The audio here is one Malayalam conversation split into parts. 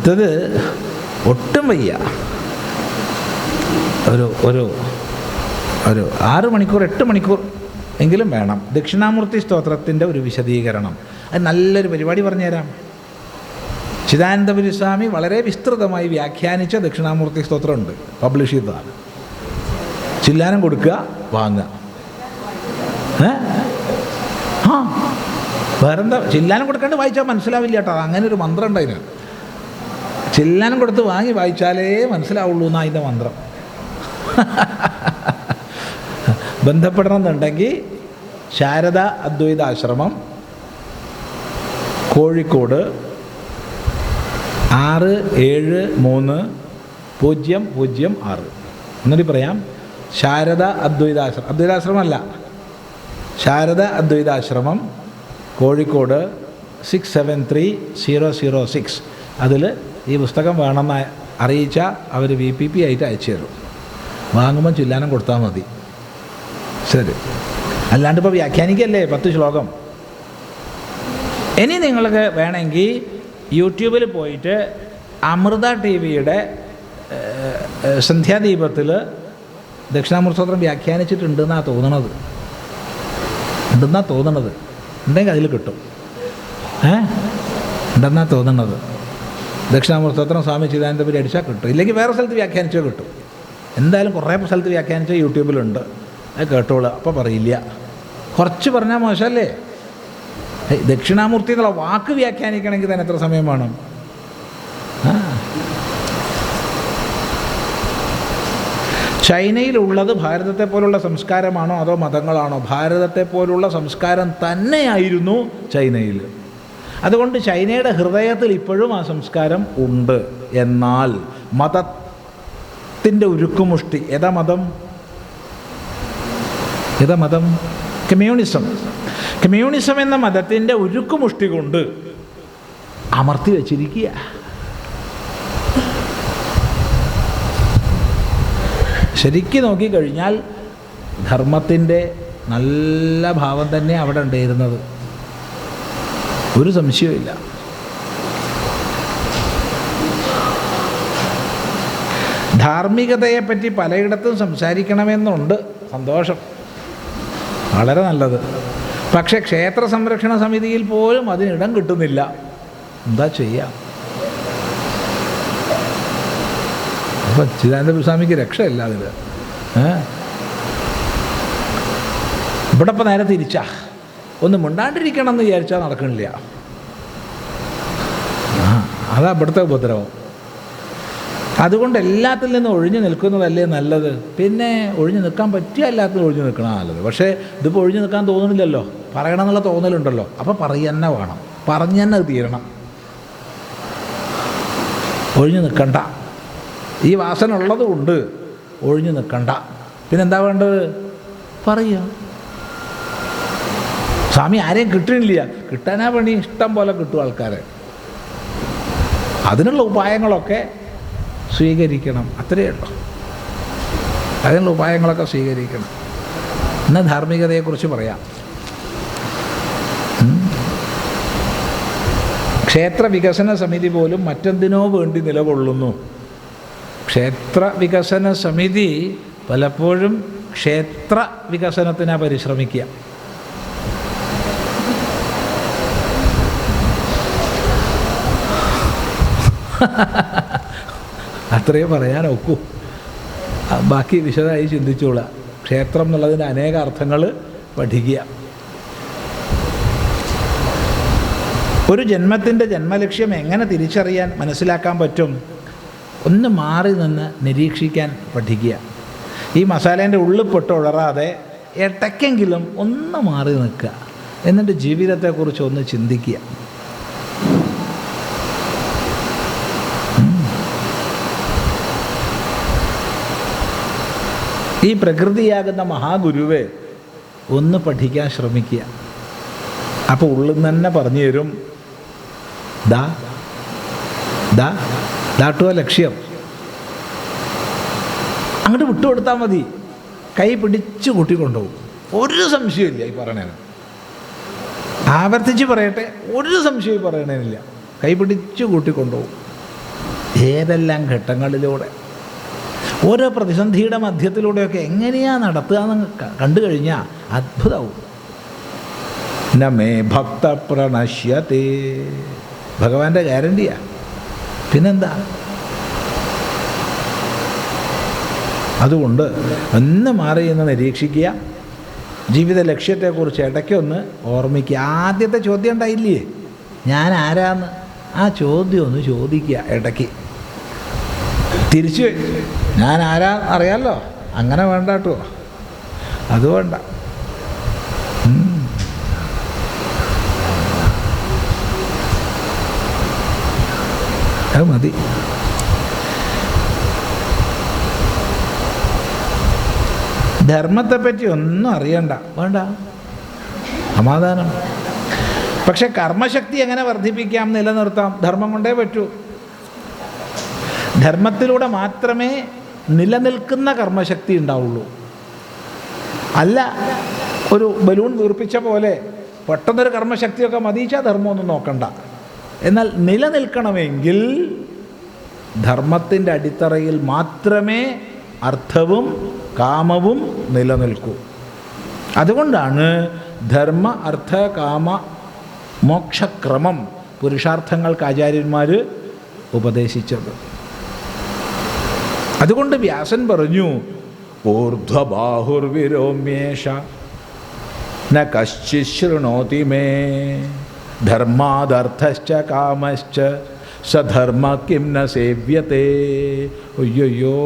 അടുത്തത് ഒട്ടും വയ്യ, ഒരു ഒരു ഒരു 6 മണിക്കൂർ 8 മണിക്കൂർ എങ്കിലും വേണം ദക്ഷിണാമൂർത്തി സ്തോത്രത്തിൻ്റെ ഒരു വിശദീകരണം. അത് നല്ലൊരു പരിപാടി പറഞ്ഞുതരാം. ചിദാനന്ദപുരി സ്വാമി വളരെ വിസ്തൃതമായി വ്യാഖ്യാനിച്ച ദക്ഷിണാമൂർത്തി സ്തോത്രമുണ്ട്, പബ്ലിഷ് ചെയ്തതാണ്. ചില്ലാനം കൊടുക്കുക, വാങ്ങുക. വേറെന്താ, ചില്ലാനം കൊടുക്കാണ്ട് വായിച്ചാൽ മനസ്സിലാവില്ല കേട്ടോ. അങ്ങനെ ഒരു മന്ത്രം ഉണ്ട് അതിന്. ചില്ലാനം കൊടുത്ത് വാങ്ങി വായിച്ചാലേ മനസ്സിലാവുള്ളൂ എന്നാണ് അതിൻ്റെ മന്ത്രം. ബന്ധപ്പെടണമെന്നുണ്ടെങ്കിൽ ശാരദ അദ്വൈതാശ്രമം, കോഴിക്കോട് 673006. എന്നിട്ട് പറയാം, ശാരദ അദ്വൈതാശ്രമം, അദ്വൈതാശ്രമമല്ല, ശാരദ അദ്വൈതാശ്രമം, കോഴിക്കോട് 673006. അതിൽ ഈ പുസ്തകം വേണമെന്ന് അറിയിച്ചാൽ അവർ VPP ആയിട്ട് അയച്ചു തരും. വാങ്ങുമ്പോൾ ചില്ലാനം കൊടുത്താൽ മതി. ശരി, അല്ലാണ്ട് ഇപ്പോൾ വ്യാഖ്യാനിക്കല്ലേ 10 ശ്ലോകം. ഇനി നിങ്ങൾക്ക് വേണമെങ്കിൽ യൂട്യൂബിൽ പോയിട്ട് അമൃത TV-യുടെ സന്ധ്യാദീപത്തിൽ ദക്ഷിണാമൂർത്തി സ്തോത്രം വ്യാഖ്യാനിച്ചിട്ടുണ്ടെന്നാണ് തോന്നണത്. ഉണ്ടെങ്കിൽ അതിൽ കിട്ടും. ഉണ്ടെന്നാണ് തോന്നണത്. ദക്ഷിണാമൂർത്തി സ്തോത്രം സ്വാമി ചിദാനന്ദപുരി അടിച്ചാൽ കിട്ടും. ഇല്ലെങ്കിൽ വേറെ സ്ഥലത്ത് വ്യാഖ്യാനിച്ചോ കിട്ടും. എന്തായാലും കുറേ സ്ഥലത്ത് വ്യാഖ്യാനിച്ചാൽ യൂട്യൂബിലുണ്ട്, അത് കേട്ടോളൂ. അപ്പോൾ പറയില്ല, കുറച്ച് പറഞ്ഞാൽ മോശമല്ലേ? ദക്ഷിണാമൂർത്തി എന്നുള്ള വാക്ക് വ്യാഖ്യാനിക്കണമെങ്കിൽ തന്നെ എത്ര സമയം വേണം? ചൈനയിലുള്ളത് ഭാരതത്തെ പോലുള്ള സംസ്കാരമാണോ അതോ മതങ്ങളാണോ? ഭാരതത്തെ പോലുള്ള സംസ്കാരം തന്നെയായിരുന്നു ചൈനയിൽ. അതുകൊണ്ട് ചൈനയുടെ ഹൃദയത്തിൽ ഇപ്പോഴും ആ സംസ്കാരം ഉണ്ട്. എന്നാൽ മതത്തിൻ്റെ ഉരുക്കുമുഷ്ടി, ഏതാ മതം? കമ്മ്യൂണിസം എന്ന മതത്തിൻ്റെ ഉരുക്കുമുഷ്ടി കൊണ്ട് അമർത്തി വച്ചിരിക്കുക. ശരിക്കും നോക്കിക്കഴിഞ്ഞാൽ ധർമ്മത്തിൻ്റെ നല്ല ഭാവം തന്നെ അവിടെ ഉണ്ടായിരുന്നത്, ഒരു സംശയവുമില്ല. ധാർമ്മികതയെപ്പറ്റി പലയിടത്തും സംസാരിക്കണമെന്നുണ്ട്, സന്തോഷം, വളരെ നല്ലത്. പക്ഷേ ക്ഷേത്ര സംരക്ഷണ സമിതിയിൽ പോലും അതിനിടം കിട്ടുന്നില്ല. എന്താ ചെയ്യുക? അപ്പം ചിദാനന്ദപുരി സ്വാമിക്ക് രക്ഷയില്ല അതിൽ. ഇവിടെ ഇപ്പം നേരെ തിരിച്ചാ, ഒന്ന് മിണ്ടാണ്ടിരിക്കണം എന്ന് വിചാരിച്ചാൽ നടക്കണില്ല. അതാ ഇവിടുത്തെ ഉപദ്രവം. അതുകൊണ്ട് എല്ലാത്തിൽ നിന്നും ഒഴിഞ്ഞു നിൽക്കുന്നതല്ലേ നല്ലത്. പിന്നെ ഒഴിഞ്ഞു നിൽക്കാൻ പറ്റിയ എല്ലാത്തിനും ഒഴിഞ്ഞു നിൽക്കണം നല്ലത്. പക്ഷേ ഇതിപ്പോൾ ഒഴിഞ്ഞു നിൽക്കാൻ തോന്നുന്നില്ലല്ലോ, പറയണമെന്നുള്ള തോന്നലുണ്ടല്ലോ. അപ്പോൾ പറയുക തന്നെ വേണം, പറഞ്ഞു തന്നെ അത് തീരണം. ഒഴിഞ്ഞു നിൽക്കണ്ട, ഈ വാസന ഉള്ളതുകൊണ്ട് ഒഴിഞ്ഞു നിൽക്കണ്ട. പിന്നെന്താ വേണ്ടത്? പറയുക. സ്വാമി ആരെയും കിട്ടണില്ല, കിട്ടാനാ പണി, ഇഷ്ടം പോലെ കിട്ടും ആൾക്കാരെ. അതിനുള്ള ഉപായങ്ങളൊക്കെ സ്വീകരിക്കണം, അത്രയേ ഉള്ളൂ. അതിനുള്ള ഉപായങ്ങളൊക്കെ സ്വീകരിക്കണം. ഇന്ന് ധാർമ്മികതയെക്കുറിച്ച് പറയാം. ക്ഷേത്ര വികസന സമിതി പോലും മറ്റെന്തിനോ വേണ്ടി നിലകൊള്ളുന്നു. ക്ഷേത്ര വികസന സമിതി പലപ്പോഴും ക്ഷേത്ര വികസനത്തിനാണ് പരിശ്രമിക്കുക. അത്രയേ പറയാൻ ഒക്കൂ. ബാക്കി വിശദമായി ചിന്തിച്ചോളാം. ക്ഷേത്രം എന്നുള്ളതിൻ്റെ അനേക അർത്ഥങ്ങൾ പഠിക്കുക. ഒരു ജന്മത്തിൻ്റെ ജന്മലക്ഷ്യം എങ്ങനെ തിരിച്ചറിയാൻ മനസ്സിലാക്കാൻ പറ്റും? ഒന്ന് മാറി നിന്ന് നിരീക്ഷിക്കാൻ പഠിക്കുക. ഈ മസാലേൻ്റെ ഉള്ളിൽ പെട്ട് ഉഴറാതെ ഇടയ്ക്കെങ്കിലും ഒന്ന് മാറി നിൽക്കുക. എന്നിട്ട് ജീവിതത്തെക്കുറിച്ച് ഒന്ന് ചിന്തിക്കുക. ഈ പ്രകൃതിയാകുന്ന മഹാഗുരുവെ ഒന്ന് പഠിക്കാൻ ശ്രമിക്കുക. അപ്പോൾ ഉള്ളിൽ നിന്ന് തന്നെ പറഞ്ഞു തരും, ദാട്ടുക ലക്ഷ്യം. അങ്ങോട്ട് വിട്ടുകൊടുത്താൽ മതി, കൈ പിടിച്ച് കൂട്ടിക്കൊണ്ടുപോകും. ഒരു സംശയമില്ല ഈ പറയണേന്. ആവർത്തിച്ച് പറയട്ടെ, ഒരു സംശയവും പറയണേനില്ല. കൈ പിടിച്ച് കൂട്ടിക്കൊണ്ടുപോകും. ഏതെല്ലാം ഘട്ടങ്ങളിലൂടെ, ഓരോ പ്രതിസന്ധിയുടെ മധ്യത്തിലൂടെയൊക്കെ എങ്ങനെയാണ് നടത്തുക എന്ന് കണ്ടു കഴിഞ്ഞാൽ അത്ഭുതവും. നമേ ഭക്ത പ്രണശ്യത്തെ, ഭഗവാന്റെ ഗ്യാരണ്ടിയാ. പിന്നെന്താ? അതുകൊണ്ട് ഒന്ന് മാറി എന്ന് നിരീക്ഷിക്കുക. ജീവിത ലക്ഷ്യത്തെക്കുറിച്ച് ഇടയ്ക്കൊന്ന് ഓർമ്മിക്കുക. ആദ്യത്തെ ചോദ്യം ഉണ്ടായില്ലേ, ഞാൻ ആരാന്ന്? ആ ചോദ്യം ഒന്ന് ചോദിക്കുക ഇടയ്ക്ക്. തിരിച്ച് ഞാൻ ആരാ അറിയാമല്ലോ, അങ്ങനെ വേണ്ട കേട്ടോ, അത് വേണ്ട. അത് മതി. ധർമ്മത്തെപ്പറ്റി ഒന്നും അറിയണ്ട, വേണ്ട, സമാധാനം. പക്ഷെ കർമ്മശക്തി എങ്ങനെ വർദ്ധിപ്പിക്കാം, നിലനിർത്താം? ധർമ്മം കൊണ്ടേ പറ്റൂ. ധർമ്മത്തിലൂടെ മാത്രമേ നിലനിൽക്കുന്ന കർമ്മശക്തി ഉണ്ടാവുള്ളൂ. അല്ല ഒരു ബലൂൺ വീർപ്പിച്ച പോലെ പെട്ടെന്നൊരു കർമ്മശക്തിയൊക്കെ മതിച്ചാൽ ധർമ്മമൊന്നും നോക്കണ്ട. എന്നാൽ നിലനിൽക്കണമെങ്കിൽ ധർമ്മത്തിൻ്റെ അടിത്തറയിൽ മാത്രമേ അർത്ഥവും കാമവും നിലനിൽക്കൂ. അതുകൊണ്ടാണ് ധർമ്മ അർത്ഥ കാമ മോക്ഷക്രമം പുരുഷാർത്ഥങ്ങൾക്ക് ആചാര്യന്മാർ ഉപദേശിച്ചത്. അതുകൊണ്ട് വ്യാസൻ പറഞ്ഞു, ഊർധ്വബാഹുർവിരോമ്യേഷ ന കശ്ചിത് ശൃണോതി മേ ധർമാദർത്ഥശ്ച കാമശ്ച സധർമ്മ കിം ന സേവ്യത്തെ. അയ്യോ,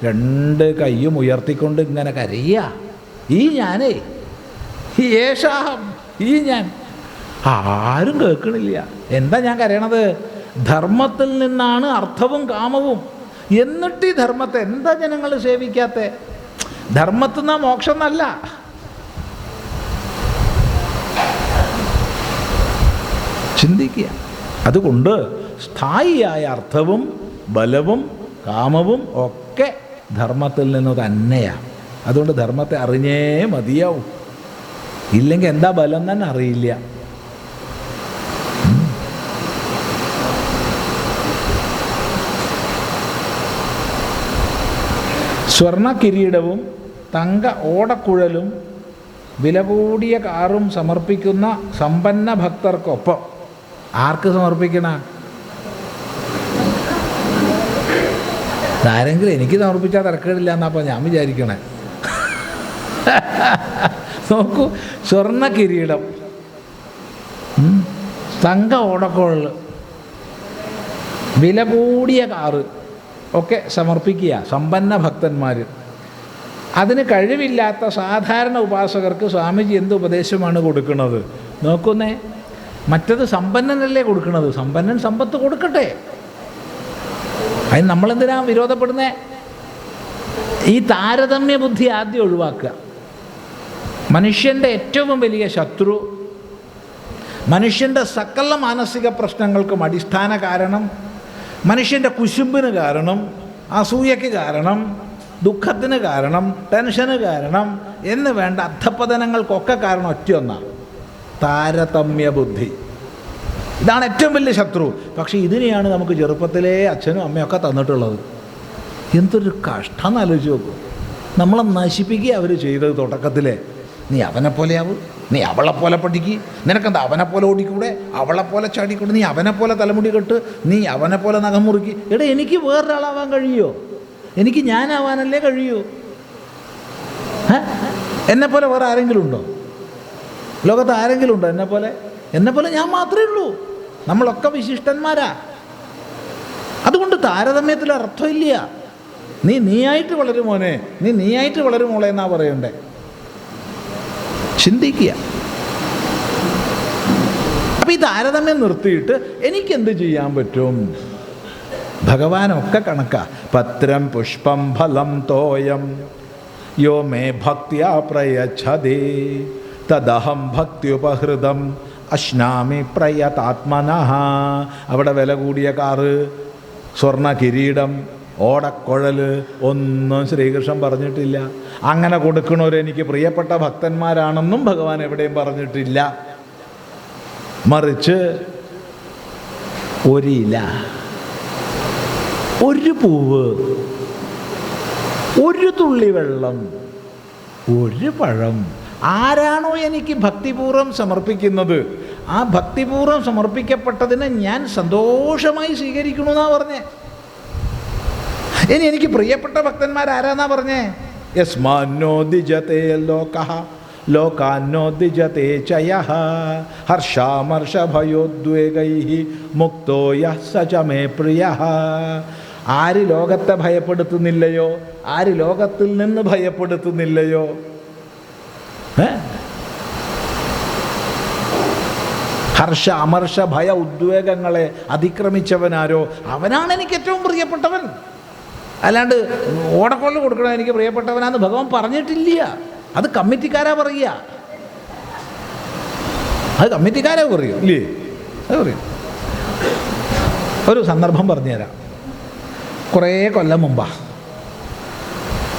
രണ്ട് കയ്യും ഉയർത്തിക്കൊണ്ട് ഇങ്ങനെ കരയ്യ, ഈ ഞാനേ, യേശാഹം, ഈ ഞാൻ. ആരും കേൾക്കണില്ല. എന്താ ഞാൻ കരയണത്? ധർമ്മത്തിൽ നിന്നാണ് അർത്ഥവും കാമവും. എന്നിട്ട് ഈ ധർമ്മത്തെ എന്താ ജനങ്ങൾ സേവിക്കാത്ത? ധർമ്മത്തിൽ നിന്നാ മോക്ഷം എന്നല്ല. ചിന്തിക്കുക. അതുകൊണ്ട് സ്ഥായിയായ അർത്ഥവും ബലവും കാമവും ഒക്കെ ധർമ്മത്തിൽ നിന്ന് തന്നെയാണ്. അതുകൊണ്ട് ധർമ്മത്തെ അറിഞ്ഞേ മതിയാവും. ഇല്ലെങ്കിൽ എന്താ ബലം തന്നെ അറിയില്ല. സ്വർണ്ണ കിരീടവും തങ്ക ഓടക്കുഴലും വില കൂടിയ കാറും സമർപ്പിക്കുന്ന സമ്പന്ന ഭക്തർക്കൊപ്പം ആർക്ക് സമർപ്പിക്കണ? ആരെങ്കിലും എനിക്ക് സമർപ്പിച്ചാൽ തിരക്കേടില്ല എന്നപ്പോൾ ഞാൻ വിചാരിക്കണേ. നോക്കൂ, സ്വർണ്ണ കിരീടം, തങ്ക ഓടക്കുഴൽ, വില കൂടിയ കാറ് ഒക്കെ സമർപ്പിക്കുക സമ്പന്ന ഭക്തന്മാർ. അതിന് കഴിവില്ലാത്ത സാധാരണ ഉപാസകർക്ക് സ്വാമിജി എന്ത് ഉപദേശമാണ് കൊടുക്കുന്നത്? നോക്കുന്നേ, മറ്റത് സമ്പന്നനല്ലേ കൊടുക്കുന്നത്. സമ്പന്നൻ സമ്പത്ത് കൊടുക്കട്ടെ, അതിന് നമ്മളെന്തിനാ വിരോധപ്പെടുന്നേ? ഈ താരതമ്യ ബുദ്ധി ആദ്യം ഒഴിവാക്കുക. മനുഷ്യൻ്റെ ഏറ്റവും വലിയ ശത്രു, മനുഷ്യൻ്റെ സകല മാനസിക പ്രശ്നങ്ങൾക്കും അടിസ്ഥാന കാരണം, മനുഷ്യൻ്റെ കുശുമ്പിന് കാരണം, അസൂയയ്ക്ക് കാരണം, ദുഃഖത്തിന് കാരണം, ടെൻഷന് കാരണം എന്ന് വേണ്ട അധപ്പതനങ്ങൾക്കൊക്കെ കാരണം ഒറ്റയൊന്നാണ്, താരതമ്യ ബുദ്ധി. ഇതാണ് ഏറ്റവും വലിയ ശത്രു. പക്ഷേ ഇതിനെയാണ് നമുക്ക് ചെറുപ്പത്തിലേ അച്ഛനും അമ്മയൊക്കെ തന്നിട്ടുള്ളത്. എന്തൊരു കഷ്ടം എന്ന് ആലോചിച്ച് നോക്കൂ. നമ്മളെ നശിപ്പിക്കുക അവർ ചെയ്തത് തുടക്കത്തിലേ. നീ അവനെപ്പോലെയാവും, നീ അവളെപ്പോലെ പഠിക്ക്, നിനക്കെന്താ അവനെപ്പോലെ ഓടിക്കൂടെ, അവളെപ്പോലെ ചാടിക്കൂടെ, നീ അവനെപ്പോലെ തലമുടി കെട്ട്, നീ അവനെപ്പോലെ നഖം മുറുക്കി. എടാ, എനിക്ക് വേറൊരാളാവാൻ കഴിയുമോ? എനിക്ക് ഞാനാവാനല്ലേ കഴിയൂ. എന്നെപ്പോലെ വേറെ ആരെങ്കിലും ഉണ്ടോ? ലോകത്ത് ആരെങ്കിലും ഉണ്ടോ എന്നെപ്പോലെ? എന്നെപ്പോലെ ഞാൻ മാത്രമേ ഉള്ളൂ. നമ്മളൊക്കെ വിശിഷ്ടന്മാരാ. അതുകൊണ്ട് താരതമ്യത്തിൽ അർത്ഥമില്ല. നീയായിട്ട് വളരും മോനെ, നീയായിട്ട് വളരും മോളെ എന്നാ പറയണ്ടേ. ചിന്തിക്കുക. അപ്പം ഈ താരതമ്യം നിർത്തിയിട്ട് എനിക്കെന്ത് ചെയ്യാൻ പറ്റും? ഭഗവാനൊക്കെ കണക്കാ. പത്രം പുഷ്പം ഫലം തോയം യോ മേ ഭക്തിയാ പ്രയച്ഛതി തദഹം ഭക്തിയുപഹൃതം അശ്നാമി പ്രയതാത്മനഃ. അവിടെ വില കൂടിയ കാറ്, സ്വർണ്ണ കിരീടം, ഓടക്കുഴൽ ഒന്നും ശ്രീകൃഷ്ണൻ പറഞ്ഞിട്ടില്ല. അങ്ങനെ കൊടുക്കണവരെനിക്ക് പ്രിയപ്പെട്ട ഭക്തന്മാരാണെന്നും ഭഗവാൻ എവിടെയും പറഞ്ഞിട്ടില്ല. മറിച്ച് ഒരില, ഒരു പൂവ്, ഒരു തുള്ളി വെള്ളം, ഒരു പഴം. ആരാണോ എനിക്ക് ഭക്തിപൂർവ്വം സമർപ്പിക്കുന്നത്, ആ ഭക്തിപൂർവ്വം സമർപ്പിക്കപ്പെട്ടതിനെ ഞാൻ സന്തോഷമായി സ്വീകരിക്കണമെന്നാണ് പറഞ്ഞേ. ഇനി എനിക്ക് പ്രിയപ്പെട്ട ഭക്തന്മാരാരാന്നാ പറഞ്ഞേ? യസ്മാന്നോദിജതേ ലോകഃ ലോകാന്നോദിജതേ ചയഃ ഹർഷാമർഷഭയോദ്വേഗൈഃ മുക്തോ യഃ സ ച മേ പ്രിയഃ. ആര് ലോകത്തെ ഭയപ്പെടുത്തുന്നില്ലയോ, ആര് ലോകത്തിൽ നിന്ന് ഭയപ്പെടുത്തുന്നില്ലയോ, ഹർഷ അമർഷ ഭയ ഉദ്വേഗങ്ങളെ അതിക്രമിച്ചവനാരോ അവനാണ് എനിക്ക് ഏറ്റവും പ്രിയപ്പെട്ടവൻ. അല്ലാണ്ട് ഓടക്കൊള്ള കൊടുക്കണം എനിക്ക് പ്രിയപ്പെട്ടവനാന്ന് ഭഗവാൻ പറഞ്ഞിട്ടില്ല. അത് കമ്മിറ്റിക്കാരാ പറയുക, അത് കമ്മിറ്റിക്കാരാ പറയും ഇല്ലേ? അത് പറയും. ഒരു സന്ദർഭം പറഞ്ഞുതരാം. കുറേ കൊല്ലം മുമ്പാ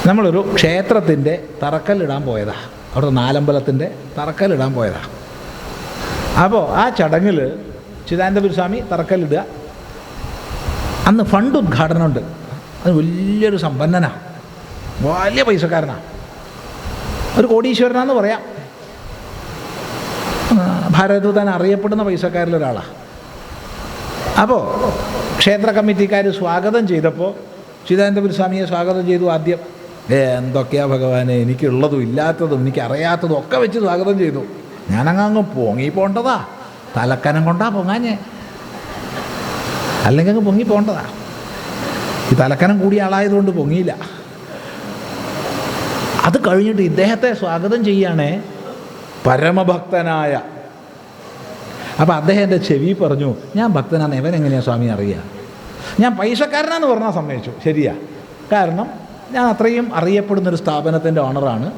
നമ്മളൊരു ക്ഷേത്രത്തിൻ്റെ തറക്കല്ലിടാൻ പോയതാ. അവിടെ നാലമ്പലത്തിൻ്റെ തറക്കല്ലിടാൻ പോയതാ. അപ്പോൾ ആ ചടങ്ങിൽ ചിദാനന്ദപുരസ്വാമി തറക്കല്ലിടുക. അന്ന് ഫണ്ട് ഉദ്ഘാടനമുണ്ട്. അത് വലിയൊരു സമ്പന്നനാണ്, വലിയ പൈസക്കാരനാണ്, ഒരു കോടീശ്വരനാന്ന് പറയാം. ഭാരതത്തിൽ തന്നെ അറിയപ്പെടുന്ന പൈസക്കാരിലൊരാളാണ്. അപ്പോൾ ക്ഷേത്ര കമ്മിറ്റിക്കാർ സ്വാഗതം ചെയ്തപ്പോൾ ചിദാനന്ദപുരസ്വാമിയെ സ്വാഗതം ചെയ്തു. ആദ്യം എന്തൊക്കെയാ ഭഗവാനെ, എനിക്കുള്ളതും ഇല്ലാത്തതും എനിക്കറിയാത്തതും ഒക്കെ വെച്ച് സ്വാഗതം ചെയ്തു. ഞാനങ്ങ് പൊങ്ങി പോണ്ടതാ, തലക്കനം കൊണ്ടാ പൊങ്ങാഞ്ഞേ, അല്ലെങ്കിൽ അങ്ങ് പൊങ്ങി പോണ്ടതാ. ഈ തലക്കനം കൂടിയ ആളായതുകൊണ്ട് പൊങ്ങിയില്ല. അത് കഴിഞ്ഞിട്ട് ഇദ്ദേഹത്തെ സ്വാഗതം ചെയ്യുകയാണേ പരമഭക്തനായ. അപ്പം അദ്ദേഹം എൻ്റെ ചെവി പറഞ്ഞു, ഞാൻ ഭക്തനാണ്, എവനെങ്ങനെയാണ് സ്വാമി അറിയുക? ഞാൻ പൈസക്കാരനാന്ന് പറഞ്ഞാൽ സമ്മതിച്ചു, ശരിയാ. കാരണം ഞാൻ അത്രയും അറിയപ്പെടുന്നൊരു സ്ഥാപനത്തിൻ്റെ ഓണറാണ്,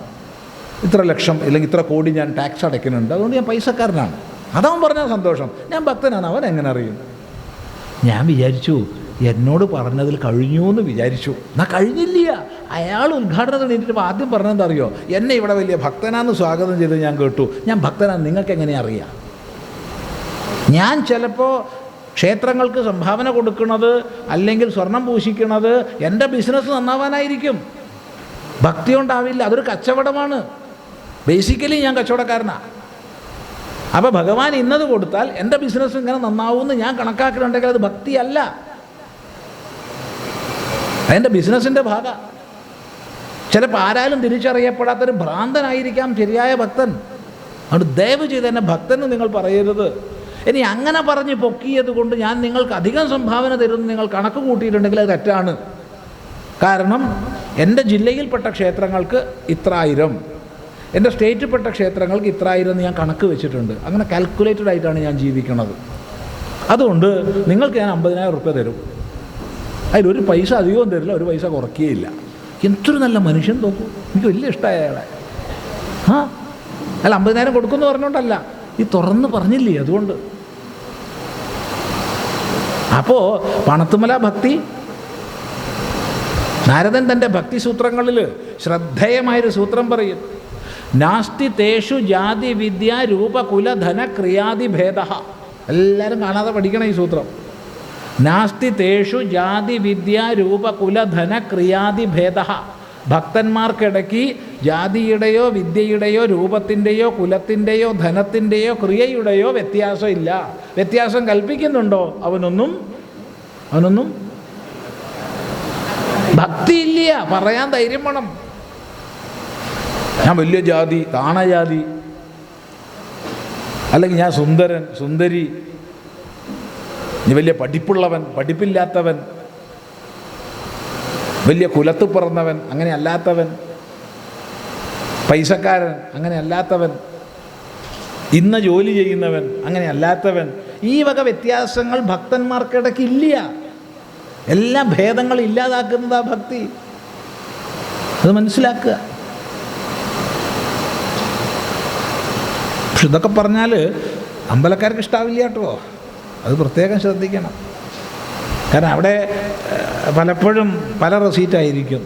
ഇത്ര ലക്ഷം അല്ലെങ്കിൽ ഇത്ര കോടി ഞാൻ ടാക്സ് അടയ്ക്കുന്നുണ്ട്, അതുകൊണ്ട് ഞാൻ പൈസക്കാരനാണ്. അതവൻ പറഞ്ഞാൽ സന്തോഷം. ഞാൻ ഭക്തനാണ്, അവൻ എങ്ങനെ അറിയും? ഞാൻ വിചാരിച്ചു എന്നോട് പറഞ്ഞതിൽ കഴിഞ്ഞു എന്ന് വിചാരിച്ചു. എന്നാൽ കഴിഞ്ഞില്ല. അയാൾ ഉദ്ഘാടനത്തിന് വേണ്ടിയിട്ട് ആദ്യം പറഞ്ഞതെന്താ അറിയോ? എന്നെ ഇവിടെ വലിയ ഭക്തനാന്ന് സ്വാഗതം ചെയ്ത് ഞാൻ കേട്ടു. ഞാൻ ഭക്തനാന്ന് നിങ്ങൾക്ക് എങ്ങനെ അറിയാം? ഞാൻ ചിലപ്പോൾ ക്ഷേത്രങ്ങൾക്ക് സംഭാവന കൊടുക്കുന്നത് അല്ലെങ്കിൽ സ്വർണം പൂശിക്കുന്നത് എൻ്റെ ബിസിനസ് നന്നാവാനായിരിക്കും, ഭക്തി കൊണ്ടാവില്ല. അതൊരു കച്ചവടമാണ്. ബേസിക്കലി ഞാൻ കച്ചവടക്കാരനാണ്. അപ്പോൾ ഭഗവാൻ ഇന്നത് കൊടുത്താൽ എൻ്റെ ബിസിനസ് ഇങ്ങനെ നന്നാവുമെന്ന് ഞാൻ കണക്കാക്കുന്നുണ്ടെങ്കിൽ അത് ഭക്തിയല്ല, അതിൻ്റെ ബിസിനസ്സിൻ്റെ ഭാഗം. ചിലപ്പോൾ ആരാലും തിരിച്ചറിയപ്പെടാത്തൊരു ഭ്രാന്തനായിരിക്കാം ശരിയായ ഭക്തൻ. അതുകൊണ്ട് ദയവ് ചെയ്ത് എന്നെ ഭക്തന് നിങ്ങൾ പറയരുത്. ഇനി അങ്ങനെ പറഞ്ഞ് പൊക്കിയത് കൊണ്ട് ഞാൻ നിങ്ങൾക്ക് അധികം സംഭാവന തരുമെന്ന് നിങ്ങൾ കണക്ക് കൂട്ടിയിട്ടുണ്ടെങ്കിൽ അത് തെറ്റാണ്. കാരണം എൻ്റെ ജില്ലയിൽപ്പെട്ട ക്ഷേത്രങ്ങൾക്ക് ഇത്രായിരം, എൻ്റെ സ്റ്റേറ്റിൽപ്പെട്ട ക്ഷേത്രങ്ങൾക്ക് ഇത്രായിരം എന്ന് ഞാൻ കണക്ക് വെച്ചിട്ടുണ്ട്. അങ്ങനെ കാൽക്കുലേറ്റഡ് ആയിട്ടാണ് ഞാൻ ജീവിക്കുന്നത്. അതുകൊണ്ട് നിങ്ങൾക്ക് ഞാൻ 50,000 റുപ്യ തരും. അതിലൊരു പൈസ അധികവും തരില്ല, ഒരു പൈസ കുറയ്ക്കുകയില്ല. എന്തൊരു നല്ല മനുഷ്യൻ നോക്കൂ, എനിക്ക് വലിയ ഇഷ്ടമായ അയാളെ. അല്ല 50,000 കൊടുക്കുമെന്ന് പറഞ്ഞുകൊണ്ടല്ല, ഈ തുറന്ന് പറഞ്ഞില്ലേ, അതുകൊണ്ട്. അപ്പോൾ പണത്തുമല ഭക്തി, നാരദൻ തൻ്റെ ഭക്തി സൂത്രങ്ങളിൽ ശ്രദ്ധേയമായൊരു സൂത്രം പറയും. നാസ്തി തേഷു ജാതി വിദ്യ രൂപകുല ധന ക്രിയാതി ഭേദ. എല്ലാവരും കാണാതെ പഠിക്കണം ഈ സൂത്രം. നാസ്തി തേഷു ജാതി വിദ്യ രൂപകുല ധന ക്രിയാതി ഭേദ. ഭക്തന്മാർക്കിടയ്ക്ക് ജാതിയുടെയോ വിദ്യയുടെയോ രൂപത്തിൻ്റെയോ കുലത്തിൻ്റെയോ ധനത്തിൻ്റെയോ ക്രിയയുടെയോ വ്യത്യാസം ഇല്ല. വ്യത്യാസം കൽപ്പിക്കുന്നുണ്ടോ? അവനൊന്നും ഭക്തിയില്ല. പറയാൻ ധൈര്യം വേണം. ഞാൻ വലിയ ജാതി, താണജാതി, അല്ലെങ്കിൽ ഞാൻ സുന്ദരൻ സുന്ദരി, നീ വലിയ പഠിപ്പുള്ളവൻ പഠിപ്പില്ലാത്തവൻ, വലിയ കുലത്ത് പിറന്നവൻ അങ്ങനെ അല്ലാത്തവൻ, പൈസക്കാരൻ അങ്ങനെ അല്ലാത്തവൻ, ഇന്ന ജോലി ചെയ്യുന്നവൻ അങ്ങനെ അല്ലാത്തവൻ, ഈ വക വ്യത്യാസങ്ങൾ ഭക്തന്മാർക്കിടയ്ക്ക് ഇല്ല. എല്ലാ ഭേദങ്ങളും ഇല്ലാതാക്കുന്നതാ ഭക്തി. അത് മനസ്സിലാക്കുക. പക്ഷെ ഇതൊക്കെ പറഞ്ഞാൽ അമ്പലക്കാർക്ക് ഇഷ്ടാവില്ല കേട്ടോ, അത് പ്രത്യേകം ശ്രദ്ധിക്കണം. കാരണം അവിടെ പലപ്പോഴും പല റെസീറ്റായിരിക്കും.